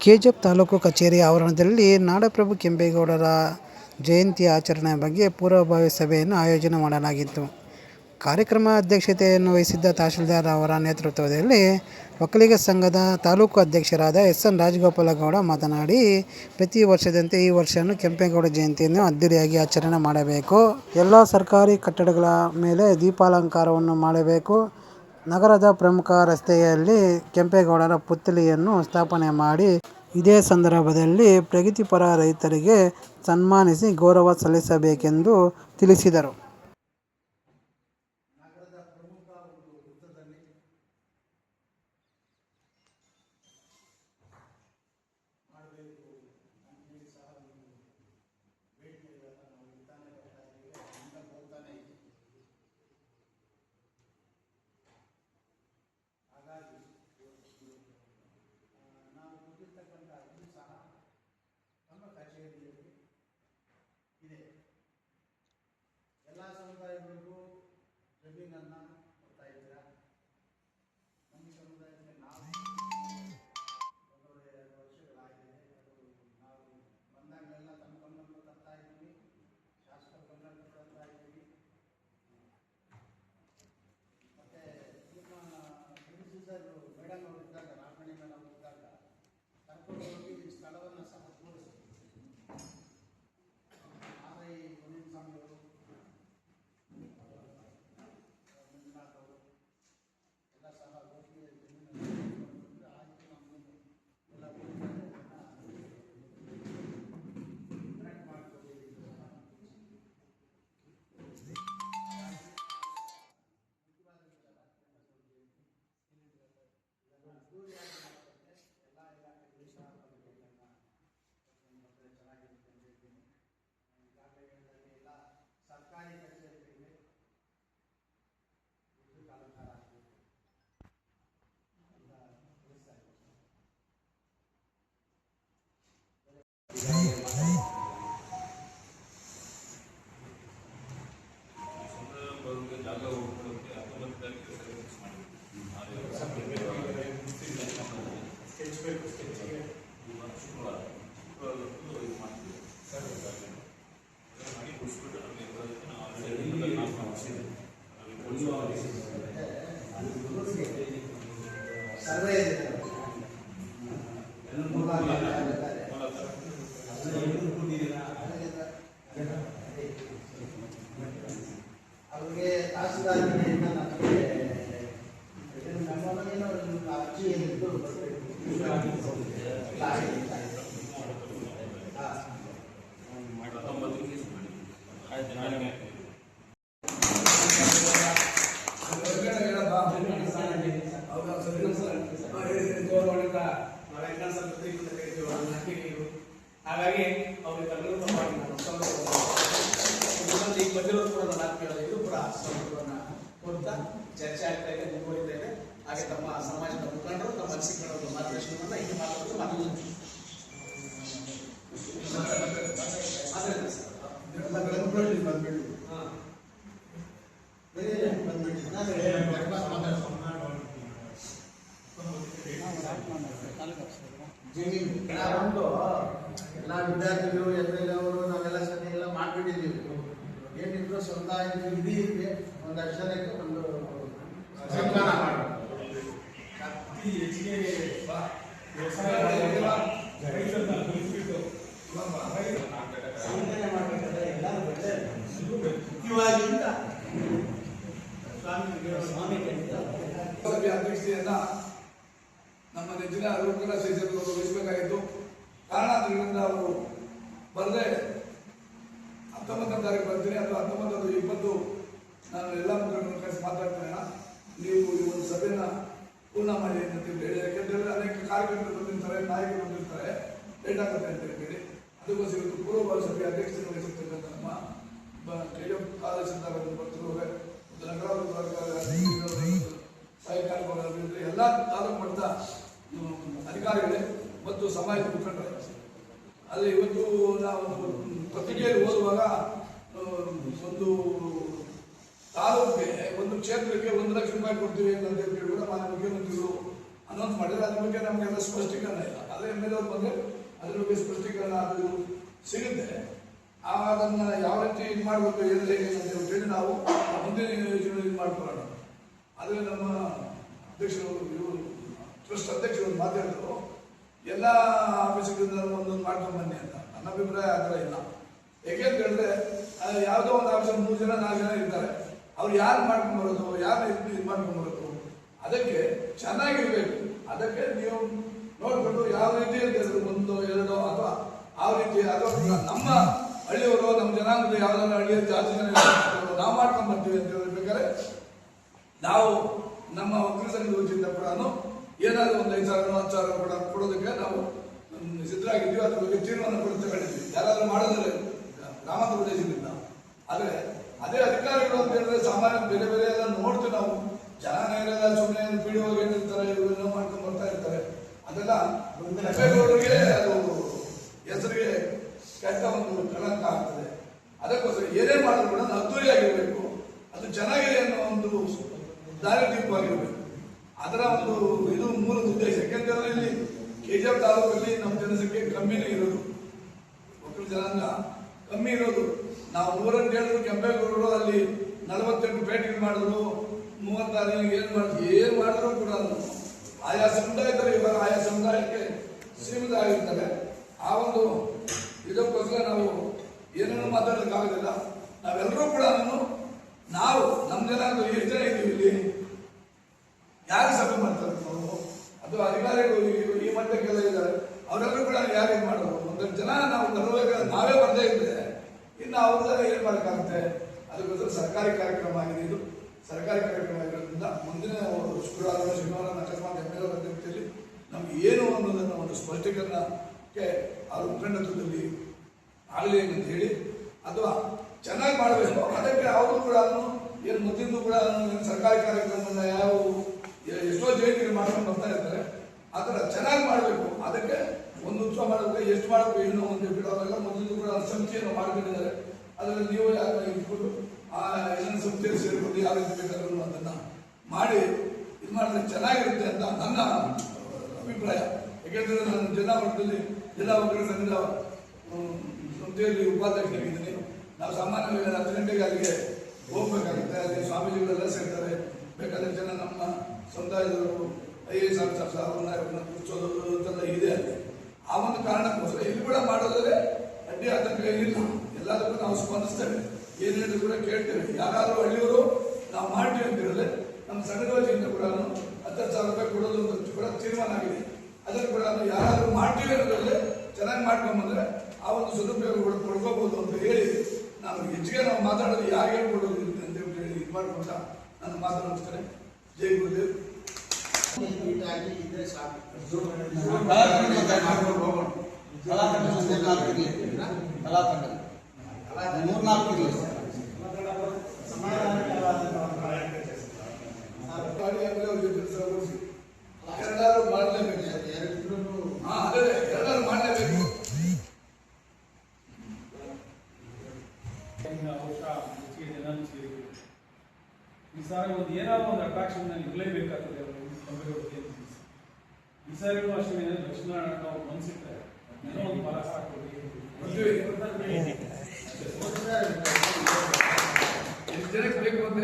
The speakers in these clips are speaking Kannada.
ಕೆಜಿಎಫ್ ತಾಲೂಕು ಕಚೇರಿ ಆವರಣದಲ್ಲಿ ನಾಡಪ್ರಭು ಕೆಂಪೇಗೌಡರ ಜಯಂತಿ ಆಚರಣೆ ಬಗ್ಗೆ ಪೂರ್ವಭಾವಿ ಸಭೆಯನ್ನು ಆಯೋಜನೆ ಮಾಡಲಾಗಿತ್ತು. ಕಾರ್ಯಕ್ರಮ ಅಧ್ಯಕ್ಷತೆಯನ್ನು ವಹಿಸಿದ್ದ ತಹಶೀಲ್ದಾರ್ ಅವರ ನೇತೃತ್ವದಲ್ಲಿ ಒಕ್ಕಲಿಗ ಸಂಘದ ತಾಲೂಕು ಅಧ್ಯಕ್ಷರಾದ ಎಸ್.ಎನ್. ರಾಜಗೋಪಾಲಗೌಡ ಮಾತನಾಡಿ, ಪ್ರತಿ ವರ್ಷದಂತೆ ಈ ವರ್ಷವೂ ಕೆಂಪೇಗೌಡ ಜಯಂತಿಯನ್ನು ಅದ್ದೂರಿಯಾಗಿ ಆಚರಣೆ ಮಾಡಬೇಕು. ಎಲ್ಲ ಸರ್ಕಾರಿ ಕಟ್ಟಡಗಳ ಮೇಲೆ ದೀಪಾಲಂಕಾರವನ್ನು ಮಾಡಬೇಕು. ನಗರದ ಪ್ರಮುಖ ರಸ್ತೆಯಲ್ಲಿ ಕೆಂಪೇಗೌಡರ ಪುತ್ಥಳಿಯನ್ನು ಸ್ಥಾಪನೆ ಮಾಡಿ, ಇದೇ ಸಂದರ್ಭದಲ್ಲಿ ಪ್ರಗತಿಪರ ರೈತರಿಗೆ ಸನ್ಮಾನಿಸಿ ಗೌರವ ಸಲ್ಲಿಸಬೇಕೆಂದು ತಿಳಿಸಿದರು. ಎಲ್ಲ ಸಮುದಾಯಗಳಿಗೂ ಜಮೀನನ್ನು ಕೊಡ್ತಾ ಇದ್ದೀರಾ. ನಮ್ಮ ಸಮುದಾಯಕ್ಕೆ ನಾವು 1-2 ವರ್ಷಗಳಾಗಿದೆ. ಅದು ನಾವು ಬಂದಾಗಲೆಲ್ಲ ತಮ್ಮ ಗಮನಕ್ಕೆ ತರ್ತಾ ಇದ್ದೀವಿ, ಶಾಸಕರ ಗಮನಕ್ಕೆ ತರ್ತಾ ಇದ್ದೀವಿ. ಮತ್ತು ನಿಮ್ಮ ಪ್ರಿನ್ಸಿಪಲ್ ಮೇಡಮ್ ಅವರು ಇದ್ದಾಗ, ರಾಮಣಿ ಮೇಡಮ್ ಇದ್ದಾಗ ಕರ್ಕೊಂಡು ಹೋಗಿ ಸ್ಥಳವನ್ನು ಸಹ ತೋರಿಸಿ ಮುಂದಿನ ಸ್ವಾಮಿಯವರು ಮಂಜುನಾಥ್ ಅವರು ಎಲ್ಲ ಸಹ ಹೋಗಿ ಆಯಿತು. ನಮ್ಮನ್ನು ಎಲ್ಲ ಕನೆಕ್ಟ್ ಮಾಡಿಕೊಡಿ. ಎಲ್ಲ ಇಲಾಖೆಗಳು ಸಹ ಚೆನ್ನಾಗಿರುತ್ತೆ ಅಂತ ಹೇಳ್ತೀನಿ. ಈಗಾಗಲೇ ಹೇಳಿದಂಗೆ ಎಲ್ಲ ಸರ್ಕಾರಿ ಕಚೇರಿಗಳಿಗೆ ವಿದ್ಯುತ್ ಅಲಂಕಾರ ಆಗಬೇಕು ಅಂತ ತಿಳಿಸ್ತಾ ಇದ್ದೀನಿ. ಸರ್ವೇ ಅವ್ರಿಗೆ ತಹಸೀಲ್ದಾರ್ ಕಡೆಯಿಂದ ನಮಗೆ ನಮ್ಮನೇನೋ ಅರ್ಜಿ ಏನಿತ್ತು ಹಾಗಾಗಿ ಅವ್ರಿಗೆ ತಲೆಗಳನ್ನು ಮಾಡಿ ಈಗ ಬಂದಿರೋದು ಕೂಡ ನಾನು ಕೇಳೋದು, ಇದು ಕೂಡ ಸಂಸ್ಥೆಗಳನ್ನ ಕೊಡ್ತಾ ಚರ್ಚೆ ಆಗ್ತಾ ಇದೆ, ಮುಂದುವರಿತಾ ಇದೆ. ಹಾಗೆ ತಮ್ಮ ಸಮಾಜದ ಮುಖಂಡರು ತಮ್ಮ ಅನಿಸಿಕೆಗಳ ಮಾರ್ಗದರ್ಶನವನ್ನ ಇಲ್ಲಿ ಮಾತಾಡೋದು ಒಂದು ಎಲ್ಲ ವಿದ್ಯಾರ್ಥಿಗಳು ಎಮ್ಮೆಲ್ಲೆವರು ನಾವೆಲ್ಲ ಸರಿ ಎಲ್ಲ ಮಾಡಿಬಿಟ್ಟಿದ್ದೀವಿ. ಏನಿದ್ರು ಸ್ವಂತ ಇಡೀ ಒಂದು ಅಕ್ಷರಕ್ಕೆ ಒಂದು ಸನ್ಮಾನ ಮಾಡೋದು. ಅಧ್ಯಕ್ಷತೆಯನ್ನ ನಮ್ಮ ನೆಚ್ಚಿನ ಲೋಕಲ ಸೇರಿಸಲು ವಹಿಸಬೇಕಾಗಿತ್ತು. ಕಾರಣಾಂತರಗಳಿಂದ ಅವರು ಬರದೆ 19ನೇ ತಾರೀಕು ಬರ್ತೀನಿ ಅಥವಾ 19-20 ನಾನು ಎಲ್ಲ ಮುಖಂಡರನ್ನು ಕರೆಸಿ ಮಾತಾಡ್ತೇನೆ. ನೀವು ಈ ಒಂದು ಸಭೆಯನ್ನ ಪೂರ್ಣ ಮಾಡಿ ಅಂತ ಹೇಳಿ, ಯಾಕೆಂದ್ರೆ ಅನೇಕ ಕಾರ್ಯಕರ್ತರು ಬಂದಿರ್ತಾರೆ, ನಾಯಕರು ಬಂದಿರ್ತಾರೆ, ಲೇಟ್ ಆಗುತ್ತೆ ಅಂತ ಹೇಳಿ ಅದಕ್ಕೋಸ್ಕರ ಇವತ್ತು ಪೂರ್ವಭಾವಿ ಸಭೆ ಅಧ್ಯಕ್ಷತೆ ವಹಿಸುತ್ತಿರುವಂತ ನಮ್ಮ ಕೆಜಿಎಫ್ ಕಾಲೇಜಿಂದ ಬರ್ತಿರುವ ನಗರ ಸಹಕಾರ ಎಲ್ಲ ತಾಲೂಕು ಮಟ್ಟದ ಅಧಿಕಾರಿಗಳೇ ಮತ್ತು ಸಮಾಜದ ಮುಖಂಡರೇ. ಆದರೆ ಇವತ್ತು ನಾವು ಪತ್ರಿಕೆಯಲ್ಲಿ ಓದುವಾಗ ಒಂದು ತಾಲೂಕಿಗೆ ಒಂದು ಕ್ಷೇತ್ರಕ್ಕೆ 1 ಲಕ್ಷ ರೂಪಾಯಿ ಕೊಡ್ತೀವಿ ಅಂತ ಹೇಳಿ ಕೂಡ ಮಾನ್ಯ ಮುಖ್ಯಮಂತ್ರಿಗಳು ಅನೌನ್ಸ್ ಮಾಡಿದ್ರೆ ಅದ್ರ ಬಗ್ಗೆ ನಮಗೆಲ್ಲ ಸ್ಪಷ್ಟೀಕರಣ ಇಲ್ಲ. ಅದೇ ಮೇಲೆ ಬಂದರೆ ಅದ್ರ ಬಗ್ಗೆ ಸ್ಪಷ್ಟೀಕರಣ ಅದು ಸಿಗುತ್ತೆ. ಅದನ್ನು ಯಾವ ರೀತಿ ಇದು ಮಾಡಬೇಕು ಏನು ಹೇಗೆ ಅಂತ ಹೇಳಿ ನಾವು ಮುಂದಿನ ಯೋಜನೆ ಇದು ಮಾಡ್ಕೊಳ್ಳೋಣ. ಆದರೆ ನಮ್ಮ ಅಧ್ಯಕ್ಷರು ಇವರು ಟ್ರಸ್ಟ್ ಅಧ್ಯಕ್ಷರು ಮಾತಾಡಿದ್ರು, ಎಲ್ಲ ಆಫೀಸ್ಗಳಿಂದ ಒಂದೊಂದು ಮಾಡ್ಕೊಂಡು ಬನ್ನಿ ಅಂತ. ನನ್ನ ಅಭಿಪ್ರಾಯ ಆ ಥರ ಇಲ್ಲ. ಯಾಕೆ ಅಂತ ಹೇಳಿದ್ರೆ ಯಾವುದೋ ಒಂದು ಆಫೀಸಲ್ಲಿ 3 ಜನ 4 ಜನ ಇರ್ತಾರೆ. ಅವ್ರು ಯಾರು ಮಾಡ್ಕೊಂಡು ಬರೋದು, ಯಾರು ಇದು ಮಾಡ್ಕೊಂಡು ಬರೋದು, ಅದಕ್ಕೆ ಚೆನ್ನಾಗಿರ್ಬೇಕು. ಅದಕ್ಕೆ ನೀವು ನೋಡ್ಕೊಂಡು ಯಾವ ರೀತಿ ಅಂತ ಹೇಳಿದ್ರು 1 2 ಅಥವಾ ಆ ರೀತಿ ಅಥವಾ ನಮ್ಮ ಹಳ್ಳಿಯವರು ನಮ್ಮ ಜನಾಂಗದ ಯಾವ್ದಾದ್ರು ಹಳ್ಳಿಯ ಜಾತಿ ಜನ ನಾವು ಮಾಡ್ಕೊಂಡು ಬರ್ತೀವಿ ಅಂತ ಹೇಳ್ಬೇಕಾದ್ರೆ ನಾವು ನಮ್ಮ ವಕೀಲ ಸಂಘದ ವತಿಯಿಂದ ಕೂಡ ಏನಾದರೂ ಒಂದು 5,000 10,000 ಕೂಡ ಕೊಡೋದಕ್ಕೆ ನಾವು ಸಿದ್ಧರಾಗಿದ್ದೀವಿ. ಅದ್ರ ಬಗ್ಗೆ ತೀರ್ಮಾನ ಕೂಡ ತಗೊಂಡಿದ್ವಿ. ಯಾರಾದ್ರೂ ಮಾಡಿದ್ರೆ ಗ್ರಾಮಾಂತರ ಪ್ರದೇಶದಿಂದ. ಆದರೆ ಅದೇ ಅಧಿಕಾರಿಗಳು ಅಂತ ಹೇಳಿದ್ರೆ ಸಾಮಾನ್ಯ ಬೇರೆ ಬೇರೆ ಎಲ್ಲ ನೋಡ್ತೀವಿ ನಾವು. ಜನ ಇರಲ್ಲ, ಸುಮ್ಮನೆ ಪಿಡಿಒ ಏನಿರ್ತಾರೆ, ಇವೆಲ್ಲ ಮಾಡ್ಕೊಂಡು ಬರ್ತಾ ಇರ್ತಾರೆ. ಅದೆಲ್ಲ ಕೆಂಪೇಗೌಡರಿಗೆ ಅದು ಹೆಸರಿಗೆ ಕೆಟ್ಟ ಒಂದು ಕಳಂಕ ಆಗ್ತದೆ. ಅದಕ್ಕೋಸ್ಕರ ಏನೇ ಮಾಡಿದ್ರು ಕೂಡ ಅದ್ದೂರಿಯಾಗಿರ್ಬೇಕು, ಅದು ಚೆನ್ನಾಗಿದೆ ಅನ್ನೋ ಒಂದು ದಾರಿದೀಪವಾಗಿರ್ಬೇಕು. ಅದರ ಒಂದು ಇದು ಮೂಲದ ಉದ್ದೇಶ. ಯಾಕೆಂದ್ರೆ ಇಲ್ಲಿ KGF ತಾಲೂಕಲ್ಲಿ ನಮ್ಮ ಜನಸಂಖ್ಯೆ ಕಮ್ಮಿನೇ ಇರೋದು, ಒಕ್ಕಲು ಜನಾಂಗ ಕಮ್ಮಿ ಇರೋದು. ನಾವು 100 ಅಂತ ಹೇಳಿದ್ರು ಕೆಂಪೇಗೌಡರು ಅಲ್ಲಿ 48 ಪೇಟೆಗಳು ಮಾಡಿದ್ರು, 36 ಏನು ಮಾಡಿದ್ರು ಕೂಡ ಆಯಾ ಸಮುದಾಯದಲ್ಲಿ ಇವಾಗ ಆಯಾ ಸಮುದಾಯಕ್ಕೆ ಸೀಮಿತ ಆಗಿರ್ತಾರೆ. ಆ ಒಂದು ಇದಕ್ಕೋಸ್ಕರ ನಾವು ಏನೇನು ಮಾತಾಡೋಕ್ಕಾಗೋದಿಲ್ಲ. ನಾವೆಲ್ಲರೂ ಕೂಡ ನಾವು ನಮ್ಮ ಜನಾಂಗ ಎಷ್ಟು ಜನ ಇದ್ದೀವಿ ಇಲ್ಲಿ, ಯಾರು ಸಭೆ ಮಾಡ್ತಾರೆ ನಾವು, ಅದು ಅಧಿಕಾರಿಗಳು ಈ ಮಟ್ಟಕ್ಕೆಲ್ಲ ಇದ್ದಾರೆ, ಅವರೆಲ್ಲರೂ ಕೂಡ ಯಾರು ಇದು ಮಾಡೋದು. 1 ಜನ ನಾವು ಬರಬೇಕಾದ್ರೆ ನಾವೇ ಬರ್ದೇ ಇದ್ರೆ ಇನ್ನು ಅವ್ರದ್ದೆಲ್ಲ ಏನು ಮಾಡೋಕ್ಕಾಗುತ್ತೆ. ಅದಕ್ಕೋಸ್ಕರ ಸರ್ಕಾರಿ ಕಾರ್ಯಕ್ರಮ ಆಗಿದೆ. ಇದು ಸರ್ಕಾರಿ ಕಾರ್ಯಕ್ರಮ ಆಗಿರೋದ್ರಿಂದ ಮುಂದಿನ ಶುಕ್ರವಾರ ಶನಿವಾರ ಅಕಸ್ಮಾತ್ MLA ಅಧ್ಯಕ್ಷತೆಯಲ್ಲಿ ನಮ್ಗೆ ಏನು ಅನ್ನೋದನ್ನು ಒಂದು ಸ್ಪಷ್ಟೀಕರಣಕ್ಕೆ ಅವ್ರ ಮುಖಂಡತ್ವದಲ್ಲಿ ಆಗಲಿ ಅಂತ ಹೇಳಿ, ಅಥವಾ ಚೆನ್ನಾಗಿ ಮಾಡಬೇಕು. ಅದಕ್ಕೆ ಅವರು ಕೂಡ ಏನು ಮೊದಲಿಂದ ಕೂಡ ಸರ್ಕಾರಿ ಕಾರ್ಯಕ್ರಮವನ್ನು ಯಾವ ಎಷ್ಟೋ ಜಯಂತಿಗೆ ಮಾಡ್ಕೊಂಡು ಬರ್ತಾ ಇರ್ತಾರೆ. ಆ ಥರ ಚೆನ್ನಾಗಿ ಮಾಡಬೇಕು. ಅದಕ್ಕೆ ಒಂದು ಉತ್ಸವ ಮಾಡಬೇಕು, ಎಷ್ಟು ಮಾಡಬೇಕು ಏನು ಅಂತ ಬಿಡೋರೆಲ್ಲ ಮೊದಲಿಂದ ಕೂಡ ಸಮಿತಿಯನ್ನು ಮಾಡ್ಕೊಂಡಿದ್ದಾರೆ. ಅದರಲ್ಲಿ ನೀವು ಯಾರು ಇಟ್ಕೊಂಡು ಆ ಏನೇನು ಸಂಸ್ಥೆಯಲ್ಲಿ ಸೇರಿಕೊಂಡು ಯಾವ ರೀತಿ ಬೇಕಾದ್ರೂ ಅದನ್ನು ಮಾಡಿ ಇದು ಮಾಡಿದ್ರೆ ಚೆನ್ನಾಗಿರುತ್ತೆ ಅಂತ ನನ್ನ ಅಭಿಪ್ರಾಯ. ಯಾಕೆಂದರೆ ನಾನು ಜಿಲ್ಲಾ ಮಟ್ಟದಲ್ಲಿ ಜಿಲ್ಲಾ ವಕೀಲರ ಸಂಘದ ಸಂಸ್ಥೆಯಲ್ಲಿ ಉಪಾಧ್ಯಕ್ಷನಾಗಿದ್ದೀನಿ. ನಾವು ಸಾಮಾನ್ಯವಾಗಿ 10 ಗಂಟೆಗೆ ಅಲ್ಲಿಗೆ ಹೋಗ್ಬೇಕಾಗುತ್ತೆ. ಅಲ್ಲಿ ಸ್ವಾಮೀಜಿಗಳೆಲ್ಲ ಸೇರ್ತಾರೆ. ಬೇಕಾದ್ರೆ ಜನ ನಮ್ಮ ಸಮುದಾಯದವರು IAS ಆಫೀಸರ್ಸ್ ಅವ್ರನ್ನ ಕೂರಿಸೋದು ಅಂತೆಲ್ಲ ಇದೆ ಅಲ್ಲಿ. ಆ ಒಂದು ಕಾರಣಕ್ಕೋಸ್ಕರ ಇಲ್ಲಿ ಕೂಡ ಮಾಡೋದ್ರೆ ಅಡ್ಡಿ ಆತಂಕ ಏನಿಲ್ಲ. ಎಲ್ಲದಕ್ಕೂ ನಾವು ಸ್ಪಂದಿಸ್ತೇವೆ, ಏನೇನು ಕೂಡ ಕೇಳ್ತೇವೆ. ಯಾರಾದರೂ ಹಳ್ಳಿಯವರು ನಾವು ಮಾಡ್ತೀವಿ ಅಂತ ಹೇಳಿದ್ರೆ ನಮ್ಮ ಸಂಘದ ವತಿಯಿಂದ ಕೂಡ 10,000 ರೂಪಾಯಿ ಕೊಡೋದು ಅಂತ ಕೂಡ ತೀರ್ಮಾನ ಆಗಿದೆ. ಅದನ್ನು ಕೂಡ ಯಾರಾದರೂ ಮಾಡ್ತೀವಿ ಅನ್ನೋದ್ರಲ್ಲಿ ಚೆನ್ನಾಗಿ ಮಾಡ್ಕೊಂಬಂದ್ರೆ ಆ ಒಂದು ಸದುಪಯೋಗ ಕೂಡ ಪಡ್ಕೋಬಹುದು ಅಂತ ಹೇಳಿ ನಾವು ಹೆಚ್ಚಿಗೆ ನಾವು ಮಾತಾಡೋದು ಯಾರು ಹೇಳ್ಕೊಡೋದು ಅಂತ ಹೇಳಿ ಇದು ಮಾಡ್ಕೊಂಡ ನಾನು ಮಾತನಾಡ್ತೇನೆ. ಜೈ ಗುರುದೇವ್. ಇದ್ರೆ ಸಾಕು. ಎಲ್ಲರೂ ಮಾಡಲೇಬೇಕು. ಅದೇ ಎಲ್ಲರೂ ಮಾಡಲೇಬೇಕು. ಈ ಸಾರಿ ಒಂದು ಏನಾದ್ರು ಒಂದು ಅಟ್ರಾಕ್ಷನ್ ಇರಲೇಬೇಕಾಗ್ತದೆ. ಈ ಸಾರಿಗೂ ಅಷ್ಟೇ ಲಕ್ಷ್ಮೀನಾರಾಯಣ ನಾವು ಮನಸ್ಸಿಟ್ರೆ ಏನೋ ಒಂದು ಮರ ಹಾಕೋದು ಎಷ್ಟು ಜನಕ್ಕೆ ಬೇಕು ಅಂತ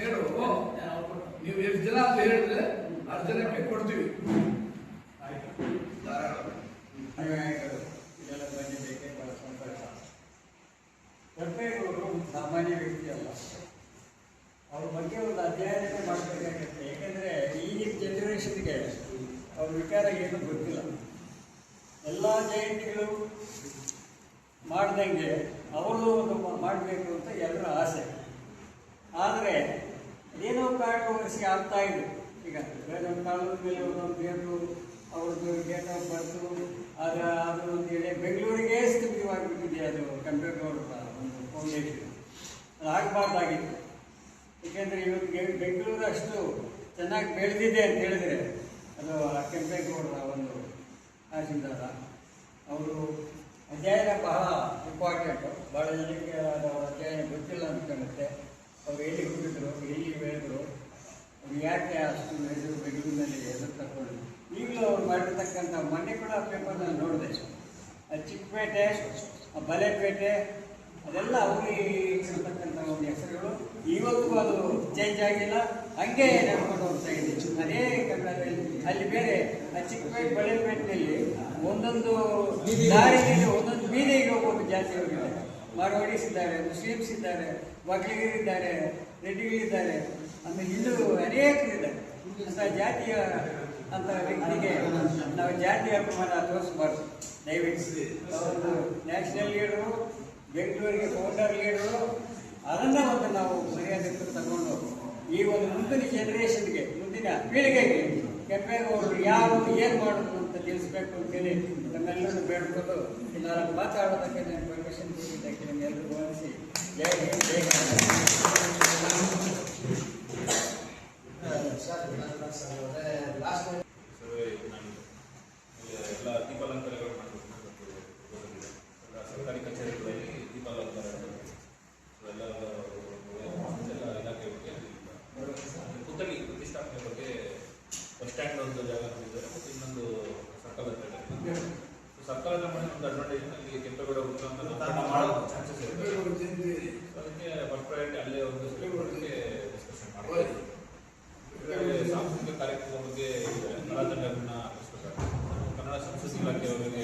ಹೇಳು. ನೀವು ಎಷ್ಟು ಜನ ಅಂತ ಹೇಳಿದ್ರೆ 10 ಜನಕ್ಕೆ ಕೊಡ್ತೀವಿ. ಕೆಂಪೇಗೌಡರು ಸಾಮಾನ್ಯ ವ್ಯಕ್ತಿ ಅಲ್ಲ. ಅವ್ರ ಬಗ್ಗೆ ಒಂದು ಅಧ್ಯಯನ ಮಾಡಬೇಕಾಗುತ್ತೆ. ಯಾಕೆಂದರೆ ಈಗಿನ ಜನರೇಷನ್ಗೆ ಅವ್ರ ವಿಚಾರ ಏನು ಗೊತ್ತಿಲ್ಲ. ಎಲ್ಲ ಜಯಂತಿಗಳು ಮಾಡ್ದಂಗೆ ಅವರು ಒಂದು ಮಾಡಬೇಕು ಅಂತ ಎಲ್ಲರ ಆಸೆ. ಆದರೆ ಏನೋ ಕಾರಣವರ್ಸಿಗೆ ಆಗ್ತಾ ಇದೆ. ಈಗ ಬೇರೆ ಕಾಲದ ಮೇಲೆ ಒಂದೊಂದು ದೇವರು ಅವ್ರದ್ದು ಡೇಟ್ ಆಫ್ ಬರ್ತು ಅದು ಅಂತೇಳಿ ಬೆಂಗಳೂರಿಗೆ ಸ್ಥಿತವಾಗಿಬಿಟ್ಟಿದೆ. ಅದು ಕೆಂಪೇಗೌಡರ ಒಂದು ಫೌಂಡೇಶನ್ ಅದು ಆಗಬಾರ್ದಾಗಿತ್ತು. ಏಕೆಂದರೆ ಇವತ್ತು ಬೆಂಗಳೂರು ಅಷ್ಟು ಚೆನ್ನಾಗಿ ಬೆಳೆದಿದೆ ಅಂತ ಹೇಳಿದರೆ ಅದು ಕೆಂಪೇಗೌಡರ ಒಂದು ಆಶೀರ್ವಾದ. ಅವರು ಅಧ್ಯಯನ ಬಹಳ ಇಂಪಾರ್ಟೆಂಟು. ಭಾಳ ಜನಕ್ಕೆ ಅದು ಅಧ್ಯಯನ ಗೊತ್ತಿಲ್ಲ ಅಂದ್ಕೊಳ್ಳುತ್ತೆ. ಅವ್ರು ಎಲ್ಲಿ ಹುಟ್ಟಿದ್ರು, ಎಲ್ಲಿ ಬೆಳೆದರು, ಅವ್ರು ಯಾಕೆ ಅಷ್ಟು ಹೆಸರು ಬೆಂಗಳೂರಿನಲ್ಲಿ ಹೆಸರು ತಗೊಂಡು ಈಗಲೂ ಅವ್ರು ಮಾಡಿರ್ತಕ್ಕಂಥ ಮೊನ್ನೆ ಕೂಡ ಪೇಪರ್ನಲ್ಲಿ ನೋಡಿದೆ, ಚಿಕ್ಕಪೇಟೆ, ಬಲೆಪೇಟೆ, ಅದೆಲ್ಲ ಅವ್ರಿಗೆ ಇರ್ತಕ್ಕಂಥ ಒಂದು ಹೆಸರುಗಳು ಇವತ್ತಿಗೂ ಅದು ಚೇಂಜ್ ಆಗಿಲ್ಲ, ಹಂಗೆ ನಡ್ಕೊಂಡು ಹೋಗ್ತಾ ಇದೆ. ಅದೇ ಕನ್ನಡದಲ್ಲಿ ಅಲ್ಲಿ ಬೇರೆ ಆ ಚಿಕ್ಕಪೇಟೆ ಬಳೆಪೇಟೆಯಲ್ಲಿ ಒಂದೊಂದು ದಾರಿಯಲ್ಲಿ ಒಂದೊಂದು ಬೀದಿಗೆ ಒಬ್ಬೊಬ್ಬರು ಜಾತಿಯವರಿದ್ದಾರೆ. ಮಾರ್ವಾಡೀಸ್ ಇದ್ದಾರೆ, ಮುಸ್ಲಿಮ್ಸ್ ಇದ್ದಾರೆ, ಒಕ್ಕಲಿಗರಿದ್ದಾರೆ, ರೆಡ್ಡಿಗಳಿದ್ದಾರೆ, ಆಮೇಲೆ ಹಿಂದೂ ಅನೇಕರಿದ್ದಾರೆ. ಅಂತ ಜಾತಿಯ ಅಂತ ವ್ಯಕ್ತಿಗೆ ನಾವು ಜಾತಿ ಅಭಿಮಾನ ತೋರಿಸಬಾರ್ದು ದಯವಿಟ್ಟು. ಒಂದು ನ್ಯಾಷನಲ್ ಲೀಡರು, ಬೆಂಗಳೂರಿಗೆ ಫೌಂಡರ್ ಲೀಡರು, ಅದನ್ನು ಒಂದು ನಾವು ಮರ್ಯಾದೆ ತಗೊಂಡು ಈ ಒಂದು ಮುಂದಿನ ಜನರೇಷನ್ಗೆ, ಮುಂದಿನ ಪೀಳಿಗೆಗೆ ಕೆಂಪೇಗೌಡರು ಯಾವುದು ಏನು ಮಾಡೋದು ಅಂತ ತಿಳಿಸ್ಬೇಕು ಅಂತೇಳಿ ನಮ್ಮೆಲ್ಲರೂ ಬೇಡ್ಕೊಂಡು ನಾನು ಮಾತಾಡೋದಕ್ಕೆ ನಾನು ಪರ್ಮಿಷನ್ ಕೊಟ್ಟಿದ್ದಕ್ಕೆ ನಿಮ್ಮೆಲ್ಲರೂ ಗಮನಿಸಿ ಜೈ ಹಿಂದ್, ಜೈ ಲಾಸ್ಟ್ ಎಲ್ಲ ದೀಪಾಲಂಕಾರಗಳು ಮಾಡಬೇಕು. ಸರ್ಕಾರಿ ಕಚೇರಿಗಳಲ್ಲಿ ದೀಪಾಲಂಕಾರ ಎಲ್ಲ ಇಲಾಖೆ ಬಗ್ಗೆ ಪುತ್ಥಳಿ ಪ್ರತಿಷ್ಠಾಪನೆ ಬಗ್ಗೆ ಬಸ್ ಸ್ಟ್ಯಾಂಡ್ ಒಂದು ಜಾಗ ನೋಡಿದ್ದಾರೆ ಮತ್ತು ಇನ್ನೊಂದು ಸರ್ಕಲ್ ಅಂತ ಇದೆ. ಸರ್ಕಲ್ ಹತ್ರ ಮಾಡಿ ಒಂದು ಅಡ್ವಾಂಟೇಜ್ ಅಲ್ಲಿ ಕೆಂಪೇಗೌಡ ವೃತ್ತ ಅಂತ ಮಾಡೋ ಚಾನ್ಸಸ್ ಇರುತ್ತೆ. ಅದಕ್ಕೆ ಫಸ್ಟ್ ಪ್ರಯಾರಿಟಿ ಅಲ್ಲೇ ಒಂದು ಬಗ್ಗೆ ಡಿಸ್ಕಷನ್ ಮಾಡ್ಬೋದು. ಸಾಂಸ್ಕೃತಿಕ ಕಾರ್ಯಕ್ರಮದ ಬಗ್ಗೆ ಕಲಾತಂಡಗಳನ್ನ ಕನ್ನಡ ಸಂಸ್ಕೃತಿ ಇಲಾಖೆಯವರಿಗೆ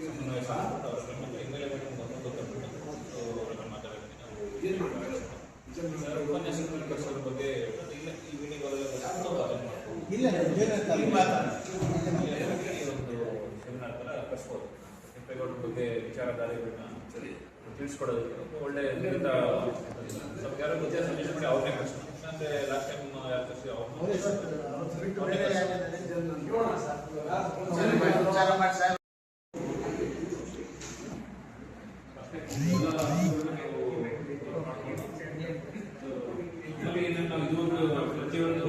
ಸಮನ್ವಯ ಸಾಧಿಸ್ಬಿಟ್ಟು ಅವರ ಕ್ರಮಕ್ಕೆ ಹಿನ್ನೆಲೆ ಅವರನ್ನು ಮಾತಾಡೋದಕ್ಕೆ ನಾವು ಉಪನ್ಯಾಸಗಳನ್ನು ಕಳಿಸೋದ್ರ ಬಗ್ಗೆ ಇಲ್ಲ ಈ ಮೀಟಿಂಗ್ ಇಲ್ಲ ಒಂದು ಸೆಮಿನಾರ್ ಥರ ಕಳಿಸ್ಬೋದು. ಕೆಂಪೇಗೌಡರ ಬಗ್ಗೆ ವಿಚಾರಧಾರೆಗಳನ್ನ ತಿಳಿಸ್ಕೊಡೋದಕ್ಕೆ ಒಳ್ಳೆ ಸ್ವಲ್ಪ ಯಾರು ಗೊತ್ತೇ ಸಜೆಷನ್ ಮಾಡಿ ಅವ್ರನ್ನೇ ಕಳಿಸ್ತಾರೆ. ಮತ್ತೆ ಲಾಸ್ಟ್ ಟೈಮ್ ಯಾರು ಕಳಿಸಿ ಪ್ರತಿಯೊಂದು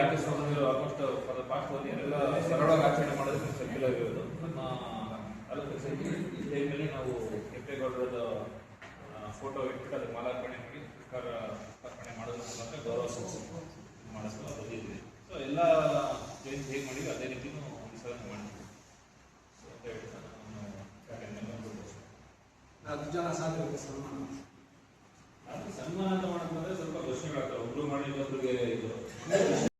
artist almost for the past 1 year ಎಲ್ಲ ಸರಳವಾಗಿ ಆಚರಣೆ ಮಾಡೋದಕ್ಕೆ ಸರ್ಕ್ಯುಲರ್ ಇರೋದು. ನಮ್ಮ ತಾಲೂಕು ಟೈಮಲ್ಲಿ ನಾವು ಕೆಂಪೇಗೌಡರದ ಫೋಟೋ ಇಟ್ಬಿಟ್ಟು ಅದಕ್ಕೆ ಮಾಲಾರ್ಪಣೆ ಮಾಡಿ ಅರ್ಪಣೆ ಮಾಡೋದ್ರ ಮೂಲಕ ಗೌರವ ಮಾಡಿಸಲು ಬಂದಿದ್ದೀವಿ. ಸೊ ಎಲ್ಲ ಜಯಂತಿ ಹೇಗೆ ಮಾಡಿದ್ವಿ ಅದೇ ರೀತಿಯೂ ಈ ಸಲ ಮಾಡಿದ್ವಿ. ಸೊ ಅಂತ ಹೇಳ್ತಾ ನಾನು 10 ಜನ ಸಾಧಕರಿಗೆ ಸನ್ಮಾನ